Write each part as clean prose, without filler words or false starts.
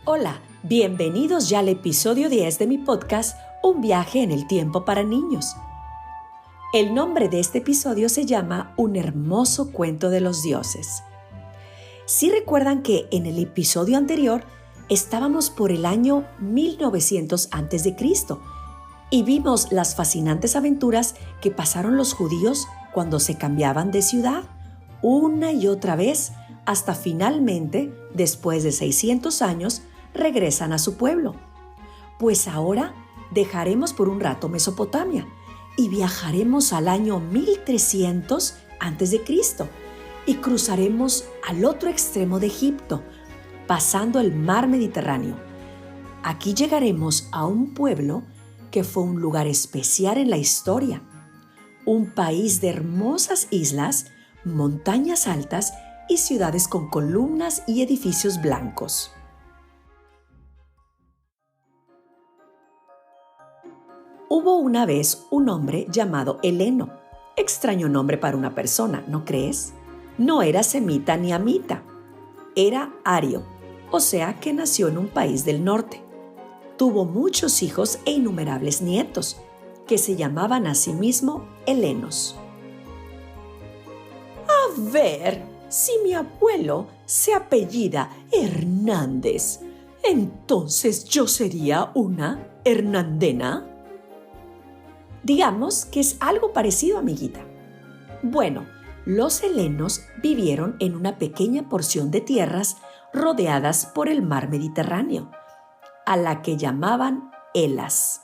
Hola, bienvenidos ya al episodio 10 de mi podcast Un viaje en el tiempo para niños. El nombre de este episodio se llama Un hermoso cuento de los dioses. ¿Sí recuerdan que en el episodio anterior estábamos por el año 1900 a.C. y vimos las fascinantes aventuras que pasaron los judíos cuando se cambiaban de ciudad una y otra vez hasta finalmente, después de 600 años, regresan a su pueblo? Pues ahora dejaremos por un rato Mesopotamia y viajaremos al año 1300 a.C. y cruzaremos al otro extremo de Egipto, pasando el mar Mediterráneo. Aquí llegaremos a un pueblo que fue un lugar especial en la historia, un país de hermosas islas, montañas altas y ciudades con columnas y edificios blancos. Hubo una vez un hombre llamado Heleno. Extraño nombre para una persona, ¿no crees? No era semita ni amita. Era ario, o sea que nació en un país del norte. Tuvo muchos hijos e innumerables nietos, que se llamaban a sí mismo helenos. A ver, si mi abuelo se apellida Hernández, ¿entonces yo sería una hernandena? Digamos que es algo parecido, amiguita. Bueno, los helenos vivieron en una pequeña porción de tierras rodeadas por el mar Mediterráneo, a la que llamaban Elas.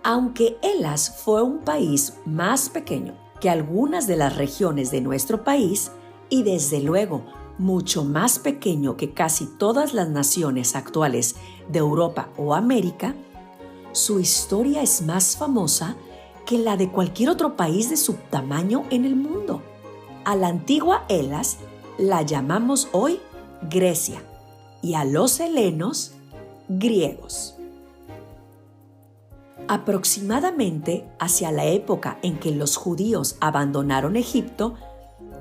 Aunque Elas fue un país más pequeño que algunas de las regiones de nuestro país y desde luego mucho más pequeño que casi todas las naciones actuales de Europa o América, su historia es más famosa que la de cualquier otro país de su tamaño en el mundo. A la antigua Elas la llamamos hoy Grecia y a los helenos griegos. Aproximadamente hacia la época en que los judíos abandonaron Egipto,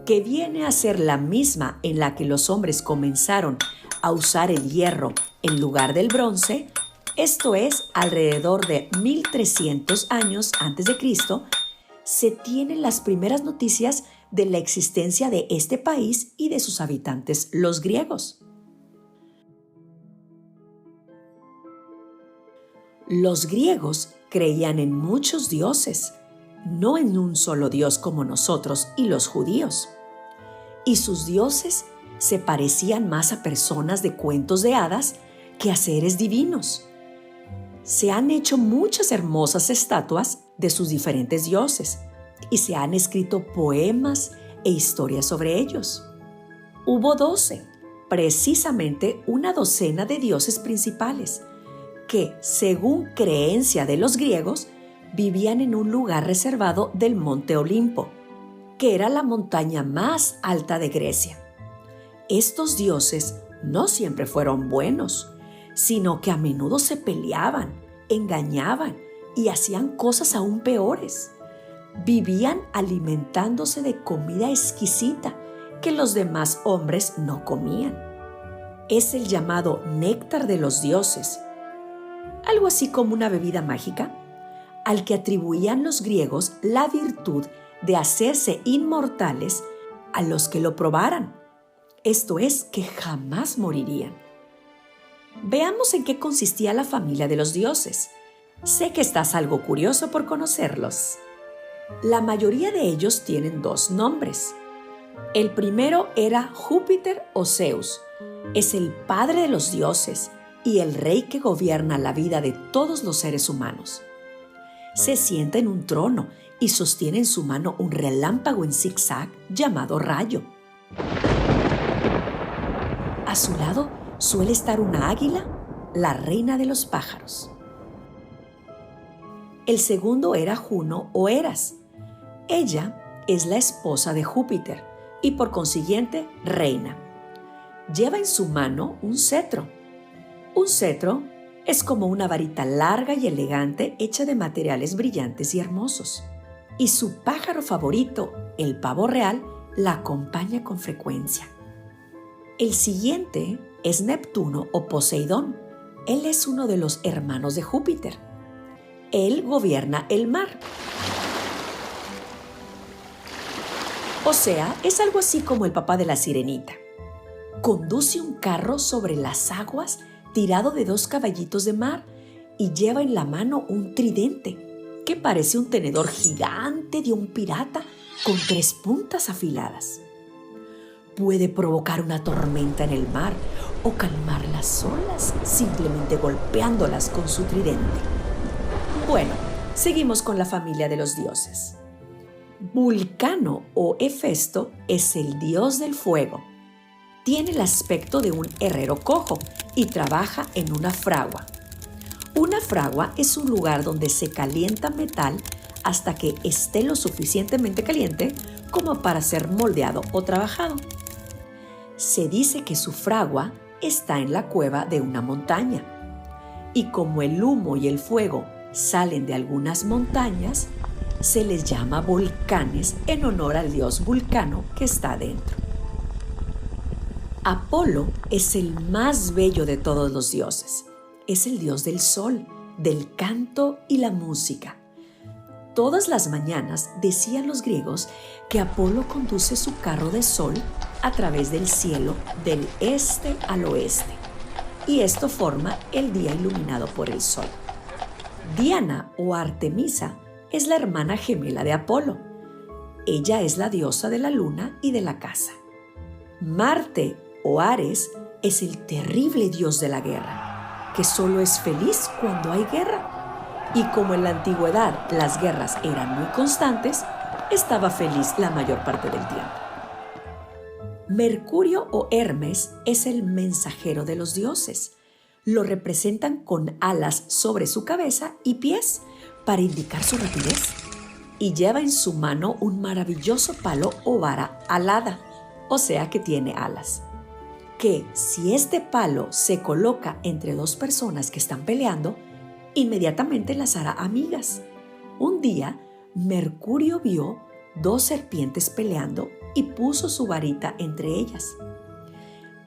que viene a ser la misma en la que los hombres comenzaron a usar el hierro en lugar del bronce, esto es, alrededor de 1300 años antes de Cristo, se tienen las primeras noticias de la existencia de este país y de sus habitantes, los griegos. Los griegos creían en muchos dioses, no en un solo dios como nosotros y los judíos. Y sus dioses se parecían más a personas de cuentos de hadas que a seres divinos. Se han hecho muchas hermosas estatuas de sus diferentes dioses y se han escrito poemas e historias sobre ellos. Hubo 12, precisamente una docena de dioses principales, que, según creencia de los griegos, vivían en un lugar reservado del Monte Olimpo, que era la montaña más alta de Grecia. Estos dioses no siempre fueron buenos, sino que a menudo se peleaban, engañaban y hacían cosas aún peores. Vivían alimentándose de comida exquisita que los demás hombres no comían. Es el llamado néctar de los dioses, algo así como una bebida mágica, al que atribuían los griegos la virtud de hacerse inmortales a los que lo probaran, esto es, que jamás morirían. Veamos en qué consistía la familia de los dioses. Sé que estás algo curioso por conocerlos. La mayoría de ellos tienen 2 nombres. El primero era Júpiter o Zeus. Es el padre de los dioses y el rey que gobierna la vida de todos los seres humanos. Se sienta en un trono y sostiene en su mano un relámpago en zigzag llamado rayo. A su lado suele estar una águila, la reina de los pájaros. El segundo era Juno o Eras. Ella es la esposa de Júpiter y por consiguiente reina. Lleva en su mano un cetro. Un cetro es como una varita larga y elegante hecha de materiales brillantes y hermosos. Y su pájaro favorito, el pavo real, la acompaña con frecuencia. El siguiente es Neptuno o Poseidón. Él es uno de los hermanos de Júpiter. Él gobierna el mar. O sea, es algo así como el papá de la sirenita. Conduce un carro sobre las aguas tirado de 2 caballitos de mar y lleva en la mano un tridente que parece un tenedor gigante de un pirata con 3 puntas afiladas. Puede provocar una tormenta en el mar o calmar las olas simplemente golpeándolas con su tridente. Bueno, seguimos con la familia de los dioses. Vulcano o Hefesto es el dios del fuego. Tiene el aspecto de un herrero cojo y trabaja en una fragua. Una fragua es un lugar donde se calienta metal hasta que esté lo suficientemente caliente como para ser moldeado o trabajado. Se dice que su fragua está en la cueva de una montaña. Y como el humo y el fuego salen de algunas montañas, se les llama volcanes en honor al dios Vulcano que está dentro. Apolo es el más bello de todos los dioses. Es el dios del sol, del canto y la música. Todas las mañanas decían los griegos que Apolo conduce su carro de sol a través del cielo del este al oeste, y esto forma el día iluminado por el sol. Diana o Artemisa es la hermana gemela de Apolo. Ella es la diosa de la luna y de la caza. Marte o Ares es el terrible dios de la guerra, que solo es feliz cuando hay guerra. Y como en la antigüedad las guerras eran muy constantes, estaba feliz la mayor parte del tiempo. Mercurio o Hermes es el mensajero de los dioses. Lo representan con alas sobre su cabeza y pies para indicar su rapidez. Y lleva en su mano un maravilloso palo o vara alada, o sea que tiene alas. Que si este palo se coloca entre 2 personas que están peleando, inmediatamente las hará amigas. Un día, Mercurio vio 2 serpientes peleando y puso su varita entre ellas.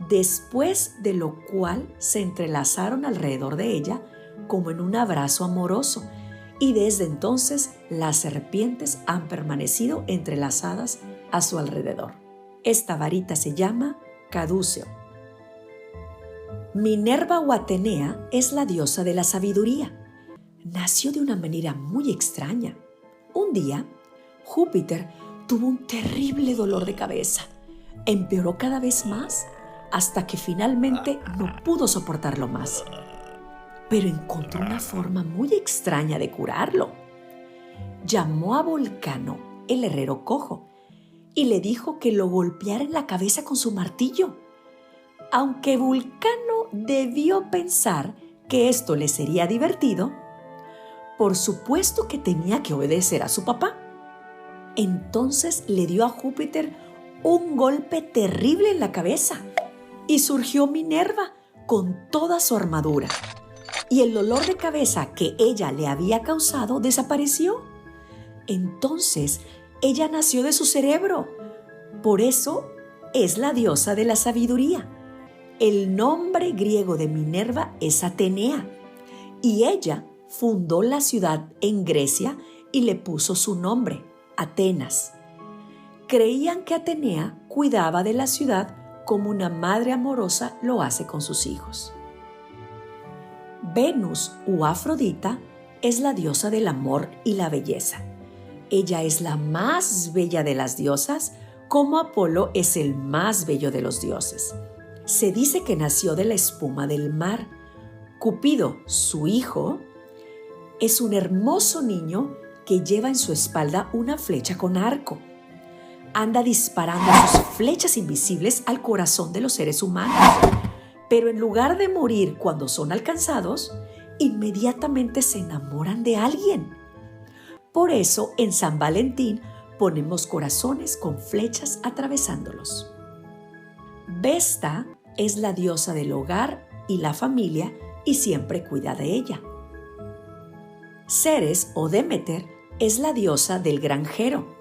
Después de lo cual se entrelazaron alrededor de ella como en un abrazo amoroso, y desde entonces las serpientes han permanecido entrelazadas a su alrededor. Esta varita se llama caduceo. Minerva o Atenea es la diosa de la sabiduría. Nació de una manera muy extraña. Un día, Júpiter tuvo un terrible dolor de cabeza. Empeoró cada vez más hasta que finalmente no pudo soportarlo más. Pero encontró una forma muy extraña de curarlo. Llamó a Vulcano, el herrero cojo, y le dijo que lo golpeara en la cabeza con su martillo. Aunque Vulcano debió pensar que esto le sería divertido, por supuesto que tenía que obedecer a su papá. Entonces le dio a Júpiter un golpe terrible en la cabeza y surgió Minerva con toda su armadura. Y el dolor de cabeza que ella le había causado desapareció. Entonces ella nació de su cerebro. Por eso es la diosa de la sabiduría. El nombre griego de Minerva es Atenea, y ella fundó la ciudad en Grecia y le puso su nombre, Atenas. Creían que Atenea cuidaba de la ciudad como una madre amorosa lo hace con sus hijos. Venus o Afrodita es la diosa del amor y la belleza. Ella es la más bella de las diosas, como Apolo es el más bello de los dioses. Se dice que nació de la espuma del mar. Cupido, su hijo, es un hermoso niño que lleva en su espalda una flecha con arco. Anda disparando sus flechas invisibles al corazón de los seres humanos. Pero en lugar de morir cuando son alcanzados, inmediatamente se enamoran de alguien. Por eso en San Valentín ponemos corazones con flechas atravesándolos. Vesta es la diosa del hogar y la familia y siempre cuida de ella. Ceres o Demeter es la diosa del granjero.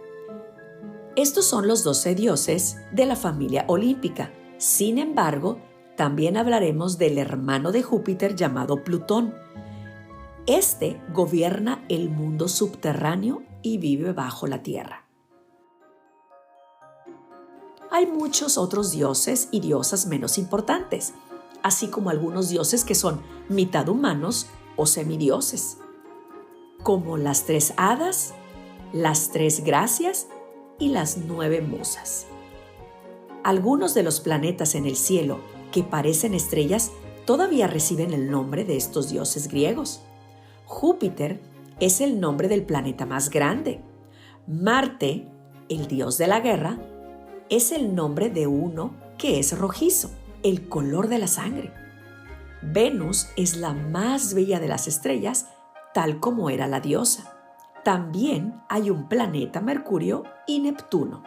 Estos son los 12 dioses de la familia olímpica. Sin embargo, También hablaremos del hermano de Júpiter llamado Plutón. Este gobierna el mundo subterráneo y vive bajo la tierra. Hay muchos otros dioses y diosas menos importantes, así como algunos dioses que son mitad humanos o semidioses, como las 3 hadas, las 3 gracias y las 9 musas. Algunos de los planetas en el cielo que parecen estrellas todavía reciben el nombre de estos dioses griegos. Júpiter es el nombre del planeta más grande. Marte, el dios de la guerra, es el nombre de uno que es rojizo, el color de la sangre. Venus es la más bella de las estrellas, tal como era la diosa. También hay un planeta Mercurio y Neptuno.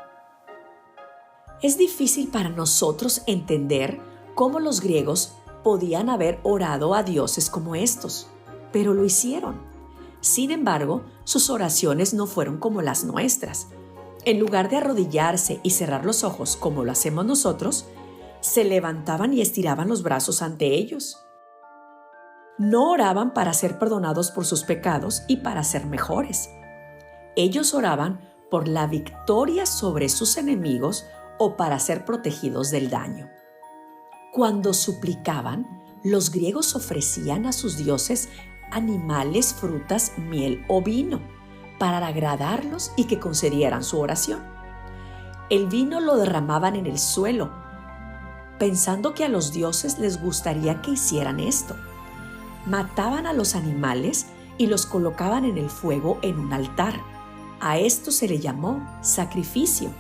Es difícil para nosotros entender cómo los griegos podían haber orado a dioses como estos, pero lo hicieron. Sin embargo, sus oraciones no fueron como las nuestras. En lugar de arrodillarse y cerrar los ojos como lo hacemos nosotros, se levantaban y estiraban los brazos ante ellos. No oraban para ser perdonados por sus pecados y para ser mejores. Ellos oraban por la victoria sobre sus enemigos o para ser protegidos del daño. Cuando suplicaban, los griegos ofrecían a sus dioses animales, frutas, miel o vino para agradarlos y que concedieran su oración. El vino lo derramaban en el suelo, pensando que a los dioses les gustaría que hicieran esto. Mataban a los animales y los colocaban en el fuego en un altar. A esto se le llamó sacrificio.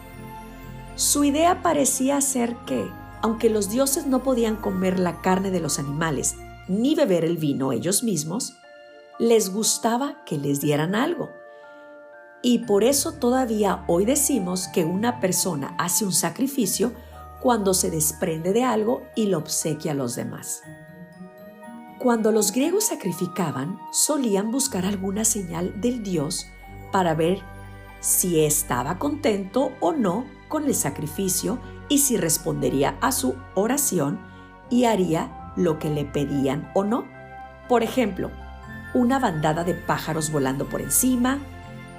Su idea parecía ser que, aunque los dioses no podían comer la carne de los animales ni beber el vino ellos mismos, les gustaba que les dieran algo. Y por eso todavía hoy decimos que una persona hace un sacrificio cuando se desprende de algo y lo obsequia a los demás. Cuando los griegos sacrificaban, solían buscar alguna señal del dios para ver si estaba contento o no con el sacrificio y si respondería a su oración y haría lo que le pedían o no. Por ejemplo, una bandada de pájaros volando por encima,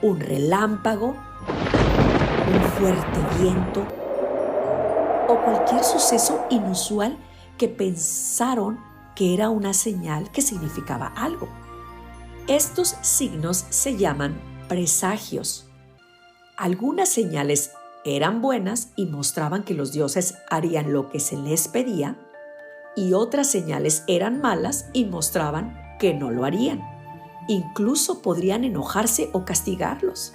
un relámpago, un fuerte viento o cualquier suceso inusual que pensaron que era una señal que significaba algo. Estos signos se llaman presagios. Algunas señales eran buenas y mostraban que los dioses harían lo que se les pedía, y otras señales eran malas y mostraban que no lo harían. Incluso podrían enojarse o castigarlos.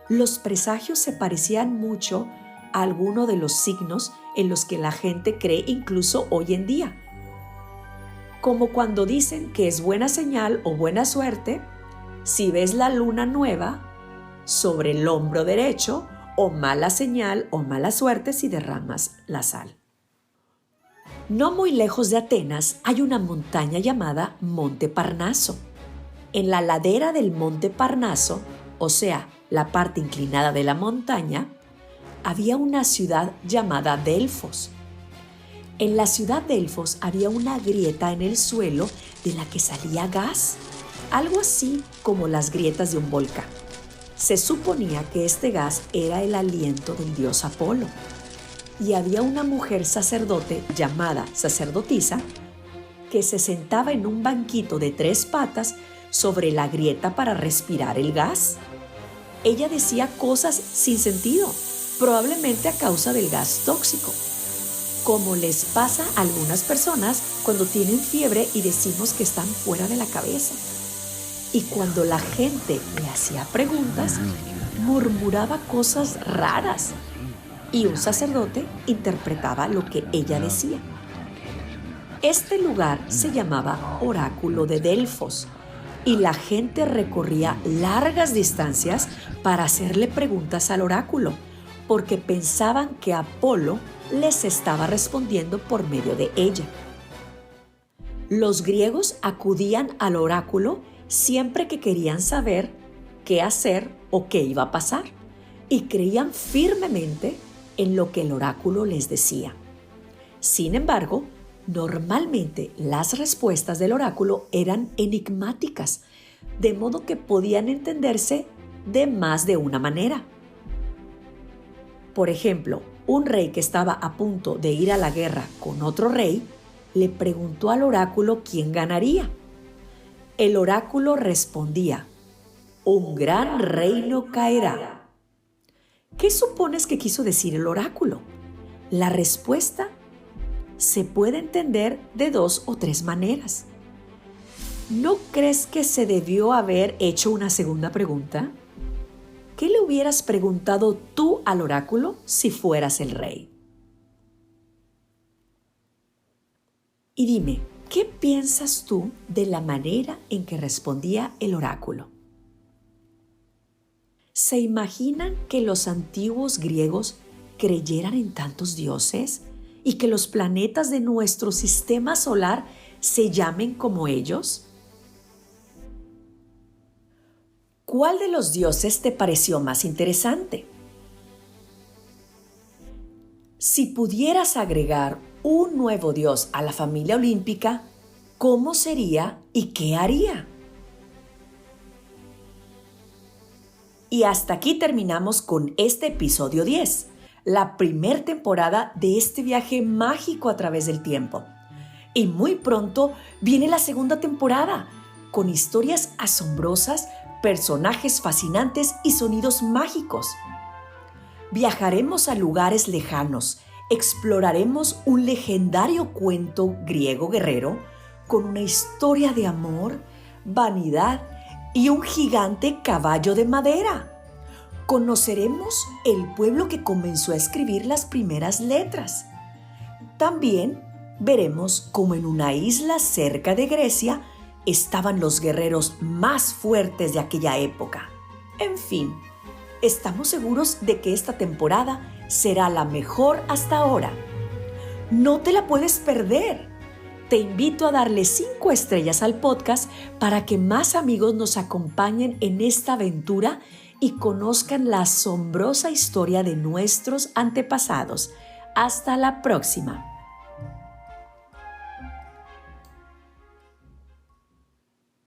Los presagios se parecían mucho a alguno de los signos en los que la gente cree incluso hoy en día. Como cuando dicen que es buena señal o buena suerte si ves la luna nueva sobre el hombro derecho, o mala señal o mala suerte si derramas la sal. No muy lejos de Atenas hay una montaña llamada Monte Parnaso. En la ladera del Monte Parnaso, o sea, la parte inclinada de la montaña, había una ciudad llamada Delfos. En la ciudad Delfos había una grieta en el suelo de la que salía gas, algo así como las grietas de un volcán. Se suponía que este gas era el aliento del dios Apolo, y había una mujer sacerdote llamada sacerdotisa que se sentaba en un banquito de 3 patas sobre la grieta para respirar el gas. Ella decía cosas sin sentido, probablemente a causa del gas tóxico, como les pasa a algunas personas cuando tienen fiebre y decimos que están fuera de la cabeza. Y cuando la gente le hacía preguntas, murmuraba cosas raras y un sacerdote interpretaba lo que ella decía. Este lugar se llamaba Oráculo de Delfos y la gente recorría largas distancias para hacerle preguntas al oráculo, porque pensaban que Apolo les estaba respondiendo por medio de ella. Los griegos acudían al oráculo siempre que querían saber qué hacer o qué iba a pasar, y creían firmemente en lo que el oráculo les decía. Sin embargo, Normalmente las respuestas del oráculo eran enigmáticas, de modo que podían entenderse de más de una manera. Por ejemplo, un rey que estaba a punto de ir a la guerra con otro rey le preguntó al oráculo quién ganaría. El oráculo respondía: un gran reino caerá. ¿Qué supones que quiso decir el oráculo? La respuesta se puede entender de 2 o 3 maneras. ¿No crees que se debió haber hecho una segunda pregunta? ¿Qué le hubieras preguntado tú al oráculo si fueras el rey? Y dime, ¿qué piensas tú de la manera en que respondía el oráculo? ¿Se imaginan que los antiguos griegos creyeran en tantos dioses y que los planetas de nuestro sistema solar se llamen como ellos? ¿Cuál de los dioses te pareció más interesante? Si pudieras agregar un nuevo dios a la familia olímpica, ¿cómo sería y qué haría? Y hasta aquí terminamos con este episodio 10, la primera temporada de este viaje mágico a través del tiempo. Y muy pronto viene la segunda temporada, con historias asombrosas, personajes fascinantes y sonidos mágicos. Viajaremos a lugares lejanos, exploraremos un legendario cuento griego guerrero con una historia de amor, vanidad y un gigante caballo de madera. Conoceremos el pueblo que comenzó a escribir las primeras letras. También veremos cómo en una isla cerca de Grecia estaban los guerreros más fuertes de aquella época. En fin, estamos seguros de que esta temporada será la mejor hasta ahora. No te la puedes perder. Te invito a darle 5 estrellas al podcast para que más amigos nos acompañen en esta aventura y conozcan la asombrosa historia de nuestros antepasados. Hasta la próxima.